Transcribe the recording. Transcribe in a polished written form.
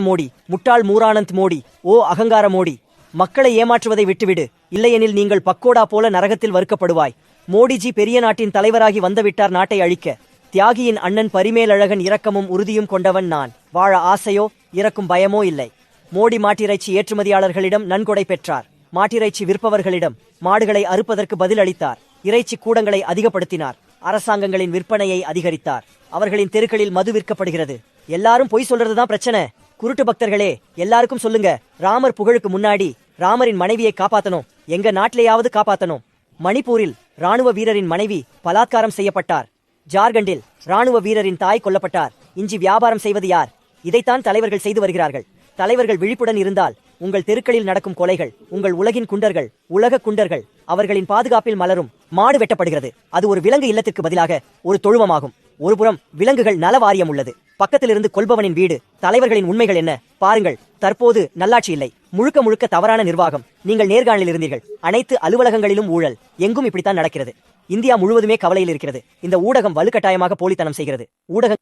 மோடி, முட்டாள் மூரானந்த் மோடி, ஓ அகங்கார மோடி, மக்களை ஏமாற்றுவதை விட்டுவிடு, இல்லையெனில் நீங்கள் பக்கோடா போல நரகத்தில் வறுக்கப்படுவாய். மோடிஜி பெரிய நாட்டின் தலைவராகி வந்துவிட்டார் நாட்டை அழிக்க. தியாகியின் அண்ணன் பரிமேலழகன் இரக்கமும் உறுதியும் கொண்டவன் நான். வாழ ஆசையோ இறக்கும் பயமோ இல்லை. மோடி மாட்டிறைச்சி ஏற்றுமதியாளர்களிடம் நன்கொடை பெற்றார். மாட்டிறைச்சி விற்பவர்களிடம் மாடுகளை அறுப்பதற்கு பதில் அளித்தார். இறைச்சி கூடங்களை அதிகப்படுத்தினார். அரசாங்கங்களின் விற்பனையை அதிகரித்தார். அவர்களின் தெருக்களில் மது விற்கப்படுகிறது. எல்லாரும் பொய் சொல்றதுதான் பிரச்சனை. குருட்டு பக்தர்களே, எல்லாருக்கும் சொல்லுங்க, ராமர் புகழுக்கு முன்னாடி ராமரின் மனைவியை காப்பாத்தணும். எங்க நாட்டிலேயாவது காப்பாத்தணும். மணிப்பூரில் ராணுவ வீரரின் மனைவி பலாத்காரம் செய்யப்பட்டார். ஜார்க்கண்டில் ராணுவ வீரரின் தாய் கொல்லப்பட்டார். இஞ்சி வியாபாரம் செய்வது யார்? இதைத்தான் தலைவர்கள் செய்து வருகிறார்கள். தலைவர்கள் விழிப்புடன் இருந்தால் உங்கள் தெருக்களில் நடக்கும் கொலைகள் உங்கள் உலகின் குண்டர்கள், உலக குண்டர்கள், அவர்களின் பாதுகாப்பில் மலரும். மாடு வெட்டப்படுகிறது. அது ஒரு விலங்கு இல்லத்திற்கு பதிலாக ஒரு தொழுவமாகும். ஒருபுறம் விலங்குகள் நல வாரியம் உள்ளது, பக்கத்திலிருந்து கொல்பவனின் வீடு. தலைவர்களின் உண்மைகள் என்ன பாருங்கள். தற்போது நல்லாட்சி இல்லை, முழுக்க முழுக்க தவறான நிர்வாகம். நீங்கள் நேர்காணலில் இருந்தீர்கள். அனைத்து அலுவலகங்களிலும் ஊழல். எங்கும் இப்படித்தான் நடக்கிறது. இந்தியா முழுவதுமே கவலையில் இருக்கிறது. இந்த ஊடகம் வலுக்கட்டாயமாக போலித்தனம் செய்கிறது. ஊடகம்